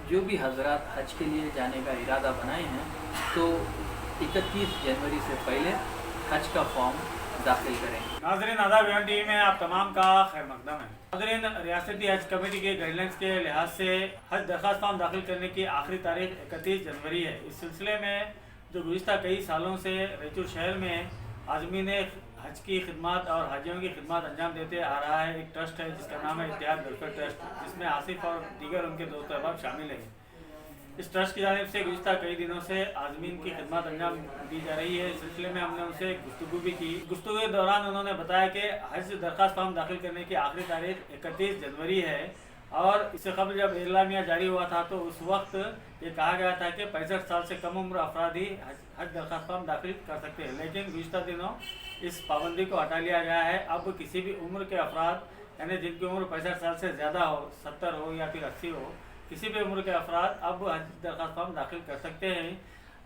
जो भी हजरात हज के लिए जाने का इरादा बनाए हैं तो 31 जनवरी से पहले हज का फॉर्म दाखिल करें। नाजरीन आदाब टीवी में आप तमाम का खैर मकदम है। नाजरीन रियासती हज कमेटी के गाइडलाइंस के लिहाज से हज दरख्वास्त फॉर्म दाखिल करने की आखिरी तारीख 31 जनवरी है। इस सिलसिले में जो गुज़िश्ता कई सालों से रैचूर शहर में आज़मीन हज की खिदमत और हाजियों की खिदमत अंजाम देते आ रहा है, एक ट्रस्ट है जिसका नाम है इत्तेहाद वेलफेयर ट्रस्ट, जिसमें आसिफ और दीगर उनके दोस्त अहबाब शामिल हैं। इस ट्रस्ट की जानिब से गुज़िश्ता कई दिनों से आज़मीन की खिदमत अंजाम दी जा रही है। इस सिलसिले में हमने उनसे गुफ्तगू भी की। गुफ्तगू के दौरान उन्होंने बताया कि हज दरख्वास्त फॉर्म दाखिल करने की आखिरी तारीख 31 जनवरी है और इससे कबल जब एलामिया जारी हुआ था तो उस वक्त ये कहा गया था कि 65 साल से कम उम्र अफराद ही हज दरख्वास्त फॉर्म दाखिल कर सकते हैं, लेकिन गुज़िश्ता दिनों इस पाबंदी को हटा लिया गया है। अब किसी भी उम्र के अफराद यानी जिनकी उम्र 65 साल से ज़्यादा हो, 70 हो या फिर 80 हो, किसी भी उम्र के अफराद अब हज दरख्वास्त फॉर्म दाखिल कर सकते हैं।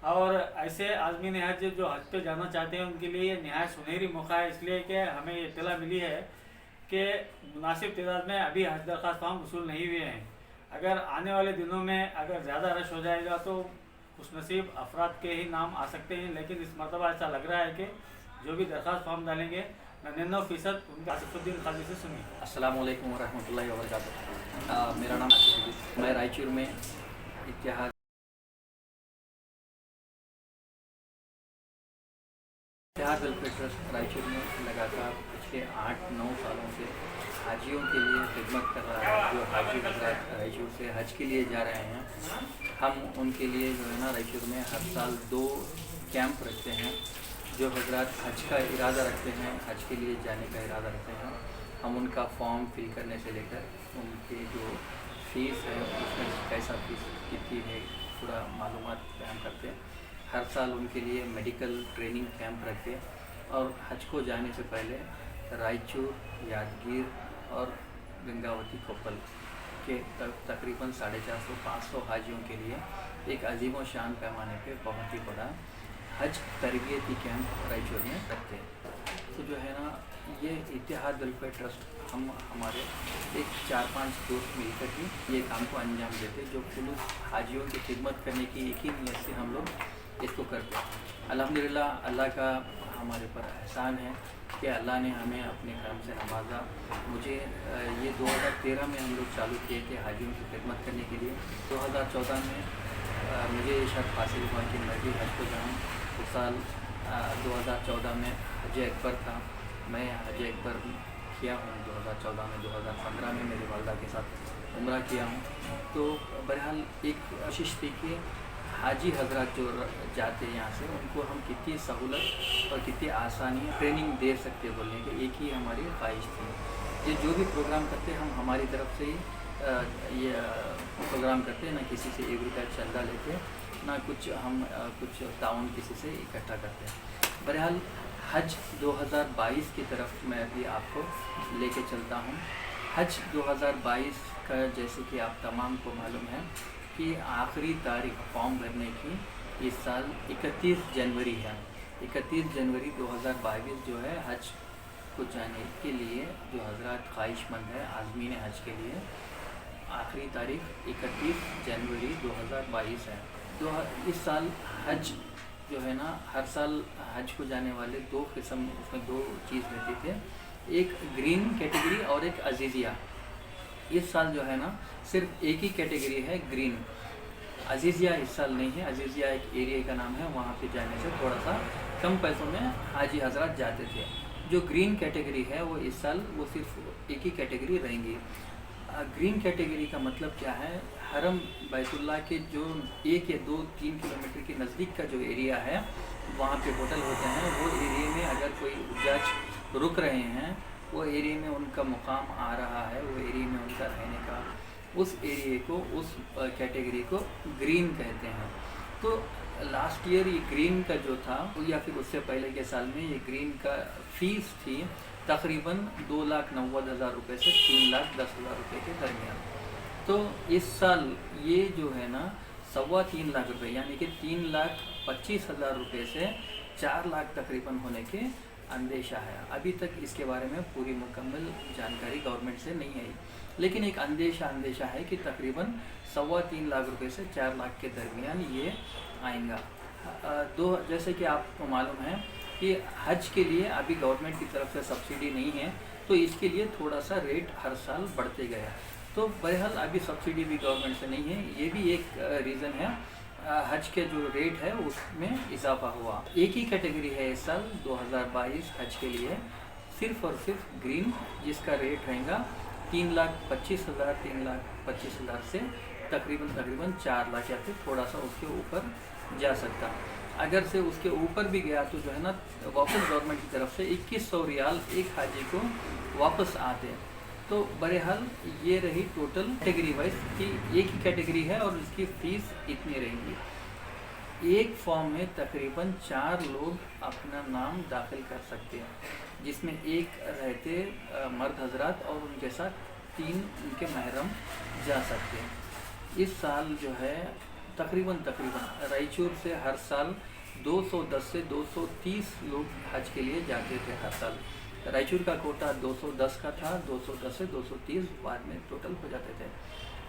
और ऐसे आज़मीन हज जो हज पे जाना चाहते हैं उनके लिए ये नहायत सुनहरी मौका है, इसलिए कि हमें ये इत्तला मिली है कि मुनासिब तादाद में अभी हज दरख्वास्त फॉर्म वसूल नहीं हुए हैं। अगर आने वाले दिनों में अगर ज़्यादा रश हो जाएगा तो खुशनसीब अफराद के ही नाम आ सकते हैं, लेकिन इस मरतबा ऐसा लग रहा है कि जो भी दरख्वास्त फॉर्म डालेंगे 99% उनका आसिफुद्दीन खाजी से सुनिए। अस्सलाम वालेकुम वरहमतुल्लाहि वबरकातुहू। मेरा नाम आसिफुद्दीन, मैं रायचूर में इत्तेहाद वेलफेयर ट्रस्ट रायचूर में लगातार पिछले 8-9 सालों से हाजियों के लिए खिदमत कर रहा है। जो हाजी हजरात रायचूर से हज के लिए जा रहे हैं, हम उनके लिए जो है ना रायचूर में हर साल 2 कैंप रखते हैं। जो हजरात हज का इरादा रखते हैं, हज के लिए जाने का इरादा रखते हैं, हम उनका फॉर्म फिल करने से लेकर उनकी जो फ़ीस है उसमें कैसा फ़ीस कितनी है पूरा मालूमात बयान करते हैं। हर साल उनके लिए मेडिकल ट्रेनिंग कैंप रखते हैं और हज को जाने से पहले रायचूर, यादगीर और गंगावती कोप्पल के तकरीबन 450-500 हाजियों के लिए एक अजीम व शान पैमाने पे बहुत ही बड़ा हज तरबियती कैंप रायचूर में रखते हैं। तो जो है ना ये इत्तेहाद वेलफेयर ट्रस्ट हम हमारे एक 4-5 दोस्त मिलकर ही ये काम को अंजाम देते, जो खुलूस हाजियों की खिदमत करने की एक ही नीयत से हम लोग इसको करते हैं। अल्हम्दुलिल्लाह अल्लाह का हमारे पर एहसान है कि अल्लाह ने हमें अपने करम से नवाजा। मुझे ये 2013 में हम लोग चालू किए थे हाजियों की खिदमत करने के लिए। 2014 में मुझे ये शर्त हासिल हुआ कि मैं भी हज को जाऊँ। उस साल 2014 में हज अकबर था, मैं हज अकबर किया हूँ 2014 में। 2015 में मेरी वालदा के साथ उम्रा किया हूँ। तो बहरहाल एक कोशिश थी कि हाजी हजरात जो जाते हैं यहाँ से उनको हम कितनी सहूलत और कितनी आसानी ट्रेनिंग दे सकते बोलने के एक ही हमारी ख्वाहिश थी। ये जो भी प्रोग्राम करते हम हमारी तरफ से ही ये प्रोग्राम करते, ना किसी से 1 रुपया चंदा लेते, ना कुछ हम कुछ ताउन किसी से इकट्ठा करते हैं। बहरहाल हज 2022 की तरफ मैं अभी आपको लेके चलता हूँ। हज 2022 का जैसे कि आप तमाम को मालूम है कि आखिरी तारीख फॉर्म भरने की इस साल 31 जनवरी है। 31 जनवरी 2022 जो है हज को जाने के लिए जो हजरात ख्वाहिशमंद है आज़मीन हज के लिए, आखिरी तारीख 31 जनवरी 2022 है। तो इस साल हज जो है ना, हर साल हज को जाने वाले 2 किस्म, उसमें 2 चीज़ रहती थे, एक ग्रीन कैटेगरी और एक अजीज़िया। इस साल जो है ना सिर्फ एक ही कैटेगरी है ग्रीन, अजीज़िया इस साल नहीं है। अजीज़िया एक एरिया का नाम है, वहाँ पे जाने से थोड़ा सा कम पैसों में हाजी हजरात जाते थे। जो ग्रीन कैटेगरी है वो इस साल वो सिर्फ एक ही कैटेगरी रहेंगी। ग्रीन कैटेगरी का मतलब क्या है, हरम बैतुल्लाह के जो 1 या 2-3 किलोमीटर के नज़दीक का जो एरिया है वहाँ पे होटल होते हैं, वो एरिया में अगर कोई हुज्जाज रुक रहे हैं, वो एरिया में उनका मुकाम आ रहा है, वो एरिया में उनका रहने का, उस एरिया को, उस कैटेगरी को ग्रीन कहते हैं। तो लास्ट ईयर ये ग्रीन का जो था या फिर उससे पहले के साल में ये ग्रीन का फ़ीस थी तकरीबन 2,90,000 रुपये से 3,10,000 रुपये के दरमियान। तो इस साल ये जो है ना 3.25 लाख रुपये यानी कि 3,25,000 रुपये से 4 लाख तकरीबन होने के अंदेशा है। अभी तक इसके बारे में पूरी मुकम्मल जानकारी गवर्नमेंट से नहीं आई। लेकिन एक अंदेशा है कि तकरीबन 3.25 लाख रुपए से 4 लाख के दरमियान ये आएगा। जैसे कि आपको मालूम है कि हज के लिए अभी गवर्नमेंट की तरफ से सब्सिडी नहीं है, तो इसके लिए थोड़ा सा रेट हर साल बढ़ते गया। तो बहरहाल अभी सब्सिडी भी गवर्नमेंट से नहीं है, ये भी एक रीज़न है। हज के जो रेट है उसमें इजाफा हुआ। एक ही कैटेगरी है इस साल 2022 हज के लिए, सिर्फ और सिर्फ ग्रीन, जिसका रेट रहेगा 3,25,000 3,25,000 से तकरीबन 4 लाख या फिर थोड़ा सा उसके ऊपर जा सकता। अगर से उसके ऊपर भी गया तो जो है ना वापस गवर्नमेंट की तरफ से 2100 रियाल एक हाजी को वापस आते हैं। तो बहरहाल ये रही टोटल कैटेगरी वाइज कि एक ही कैटेगरी है और इसकी फ़ीस इतनी रहेगी। एक फॉर्म में तकरीबन 4 लोग अपना नाम दाखिल कर सकते हैं, जिसमें एक रहते मर्द हजरात और उनके साथ 3 उनके महरम जा सकते हैं। इस साल जो है तकरीबन रायचूर से हर साल 210 से 230 लोग हज के लिए जाते थे हर साल। रायचूर का कोटा 210 का था, 210 से 230 बाद में टोटल हो जाते थे।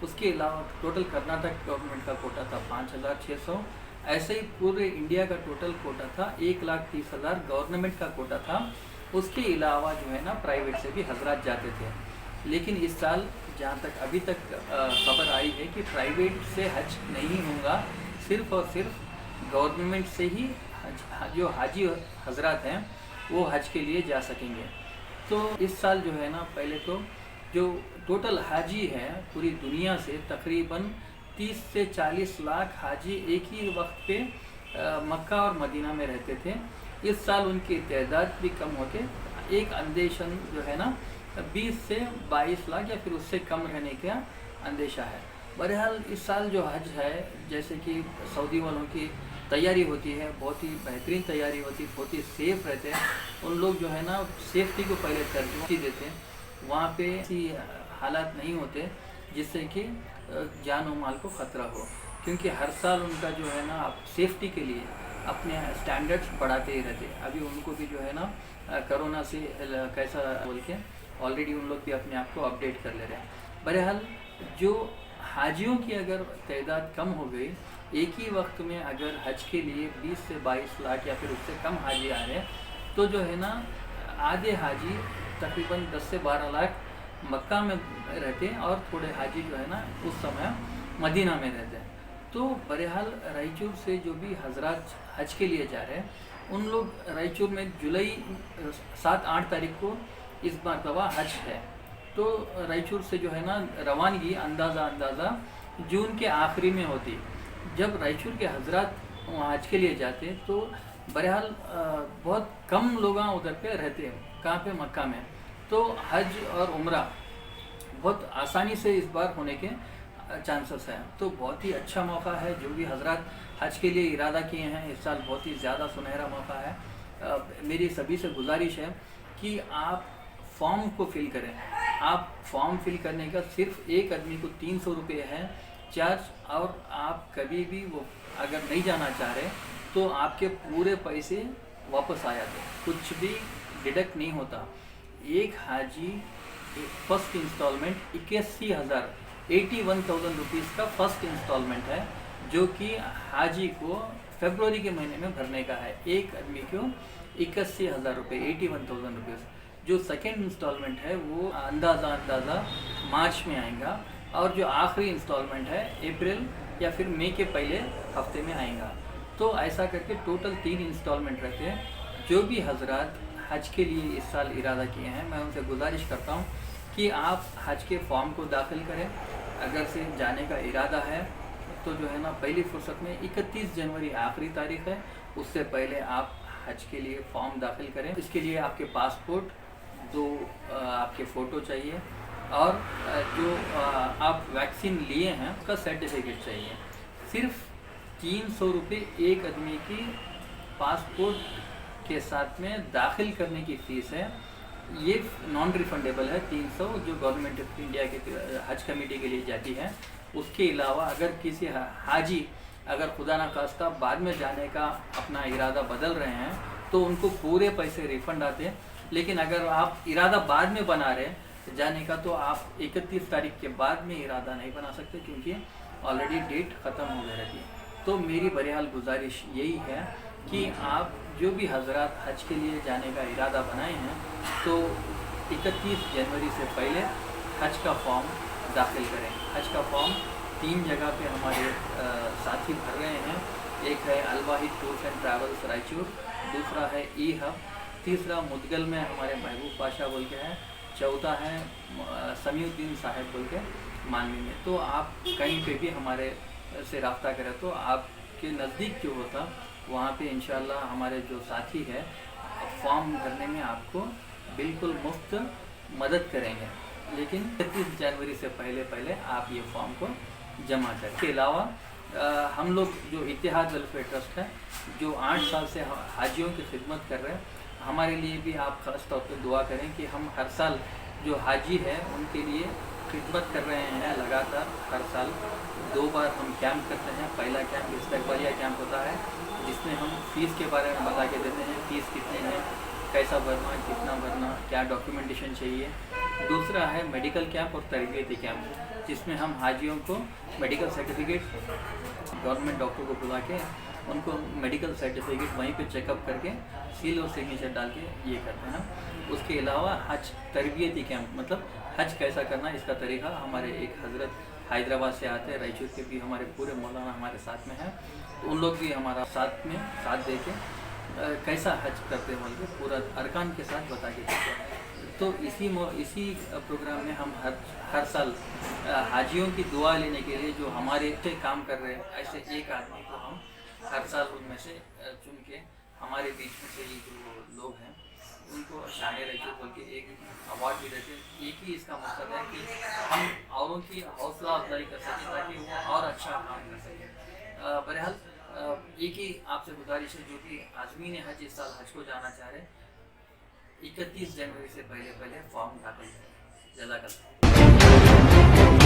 उसके अलावा टोटल कर्नाटक गवर्नमेंट का कोटा था 5,600। ऐसे ही पूरे इंडिया का टोटल कोटा था 1,30,000 गवर्नमेंट का कोटा था। उसके अलावा जो है ना प्राइवेट से भी हजरात जाते थे। लेकिन इस साल जहाँ तक अभी तक खबर आई है कि प्राइवेट से हज नहीं होगा, सिर्फ और सिर्फ गवर्नमेंट से ही जो हाजी हजरात हैं वो हज के लिए जा सकेंगे। तो इस साल जो है ना पहले तो जो टोटल हाजी है पूरी दुनिया से तकरीबन 30 से 40 लाख हाजी एक ही वक्त पे मक्का और मदीना में रहते थे। इस साल उनकी तादाद भी कम होके एक अंदेशन जो है ना 20 से 22 लाख या फिर उससे कम रहने का अंदेशा है। बहरहाल इस साल जो हज है, जैसे कि सऊदी वालों की तैयारी होती है, बहुत ही बेहतरीन तैयारी होती है, बहुत ही सेफ रहते हैं। उन लोग जो है ना सेफ्टी को पहले तरजीह देते हैं। वहाँ पे ऐसी हालात नहीं होते जिससे कि जान और माल को ख़तरा हो, क्योंकि हर साल उनका जो है ना सेफ्टी के लिए अपने स्टैंडर्ड्स बढ़ाते ही रहते हैं। अभी उनको भी जो है ना कोरोना से कैसा बोल के ऑलरेडी उन लोग भी अपने आप को अपडेट कर ले रहे हैं। बहरहाल जो हाजियों की अगर तादाद कम हो गई, एक ही वक्त में अगर हज के लिए 20 से 22 लाख या फिर उससे कम हाजी आ रहे हैं, तो जो है ना आधे हाजी तकरीबन 10 से 12 लाख मक्का में रहते हैं और थोड़े हाजी जो है ना उस समय मदीना में रहते हैं। तो बहरहाल रायचूर से जो भी हजरात हज के लिए जा रहे हैं, उन लोग रायचूर में जुलाई 7-8 तारीख को इस मरतबा हज है। तो रायचूर से जो है ना रवानगी अंदाज़ा जून के आखिरी में होती। जब रायचूर के हजरात वहाँ हज के लिए जाते तो बहरहाल बहुत कम लोग उधर पे रहते हैं, कहाँ पे, मक्का में। तो हज और उम्रा बहुत आसानी से इस बार होने के चांसेस हैं। तो बहुत ही अच्छा मौका है। जो भी हजरात हज के लिए इरादा किए हैं, इस साल बहुत ही ज़्यादा सुनहरा मौका है। मेरी सभी से गुजारिश है कि आप फॉर्म को फिल करें। आप फॉर्म फिल करने का सिर्फ एक आदमी को 300 रुपये है चार्ज, और आप कभी भी वो अगर नहीं जाना चाह रहे तो आपके पूरे पैसे वापस आ जाते, कुछ भी डिडक्ट नहीं होता। एक हाजी फर्स्ट इंस्टॉलमेंट 81,000 रुपीज़ का फर्स्ट इंस्टॉलमेंट है, जो कि हाजी को फरवरी के महीने में भरने का है। एक आदमी को 81,000 रुपये, 81,000 रुपीज़। जो सेकेंड इंस्टॉलमेंट है वो अंदाज़ा मार्च में आएगा, और जो आखिरी इंस्टॉलमेंट है अप्रैल या फिर मई के पहले हफ्ते में आएगा। तो ऐसा करके टोटल 3 इंस्टॉलमेंट रहते हैं। जो भी हजरात हज के लिए इस साल इरादा किए हैं, मैं उनसे गुजारिश करता हूं कि आप हज के फॉर्म को दाखिल करें। अगर से जाने का इरादा है तो जो है ना पहली फुर्सत में 31 जनवरी आखिरी तारीख है, उससे पहले आप हज के लिए फॉर्म दाखिल करें। इसके लिए आपके पासपोर्ट, 2 आपके फ़ोटो चाहिए, और जो आप वैक्सीन लिए हैं उसका सर्टिफिकेट चाहिए। सिर्फ 300 रुपये एक आदमी की पासपोर्ट के साथ में दाखिल करने की फ़ीस है। ये नॉन रिफंडेबल है। 300 जो गवर्नमेंट ऑफ इंडिया के हज कमेटी के लिए जाती है। उसके अलावा अगर किसी हाजी अगर खुदा ना खास्ता बाद में जाने का अपना इरादा बदल रहे हैं तो उनको पूरे पैसे रिफ़ंड आते हैं। लेकिन अगर आप इरादा बाद में बना रहे हैं, जाने का, तो आप 31 तारीख के बाद में इरादा नहीं बना सकते क्योंकि ऑलरेडी डेट ख़त्म हो गई रहती है। तो मेरी बहरहाल गुजारिश यही है कि आप जो भी हजरात हज के लिए जाने का इरादा बनाए हैं तो 31 जनवरी से पहले हज का फॉर्म दाखिल करें। हज का फॉर्म 3 जगह पे हमारे साथी भर रहे हैं। एक है Al Wahid tours and travels Raichur, दूसरा है ई हब, तीसरा मुदगल में हमारे महबूब पाशा बोल के है, चौथा है समीउद्दीन साहब बोल के मानवी में। तो आप कहीं पे भी हमारे से रब्ता करें तो आपके नज़दीक जो होता वहाँ पे इंशाल्लाह हमारे जो साथी है फॉर्म भरने में आपको बिल्कुल मुफ्त मदद करेंगे। लेकिन 31 जनवरी से पहले आप ये फॉर्म को जमा करें। इसके अलावा हम लोग जो इत्तेहाद वेलफेयर ट्रस्ट है जो 8 साल से हाजियों की खिदमत कर रहे हैं, हमारे लिए भी आप ख़ास तौर पर दुआ करें कि हम हर साल जो हाजी है उनके लिए खिदमत कर रहे हैं लगातार। हर साल 2 बार हम कैंप करते हैं। पहला कैंप इस्तकबालिया कैंप होता है जिसमें हम फ़ीस के बारे में बता के देते हैं, फ़ीस कितनी है, कैसा भरना, कितना भरना, क्या डॉक्यूमेंटेशन चाहिए। दूसरा है मेडिकल कैंप और तरबियती कैंप जिसमें हम हाजियों को मेडिकल सर्टिफिकेट, गवर्नमेंट डॉक्टर को बुला के उनको मेडिकल सर्टिफिकेट वहीं पे चेकअप करके सील और सिग्नेचर डाल के ये करते हैं। उसके अलावा हज तरबियती कैंप मतलब हज कैसा करना इसका तरीका हमारे एक हज़रत हैदराबाद से आते हैं, रायचूर के भी हमारे पूरे मौलाना हमारे साथ में हैं, तो उन लोग भी हमारा साथ दे के कैसा हज करते हैं बल्कि पूरा अरकान के साथ बता के देते हैं। तो इसी प्रोग्राम में हम हर साल हाजियों की दुआ लेने के लिए जो हमारे से काम कर रहे हैं ऐसे एक आदमी को हम हर साल उनमें से चुन के हमारे बीच में से ये जो लोग हैं उनको शान रायचूर बोल के एक अवार्ड भी देते हैं। एक ही इसका मकसद है कि हम औरों की हौसला अफजाई कर सकें ताकि वो और अच्छा काम कर सकें। बहरहाल एक ही आपसे गुजारिश है जो कि आज़मीन हज इस साल हज को जाना चाह रहे 31 जनवरी से पहले फॉर्म दाखिल करें। जज़ाकल्लाह।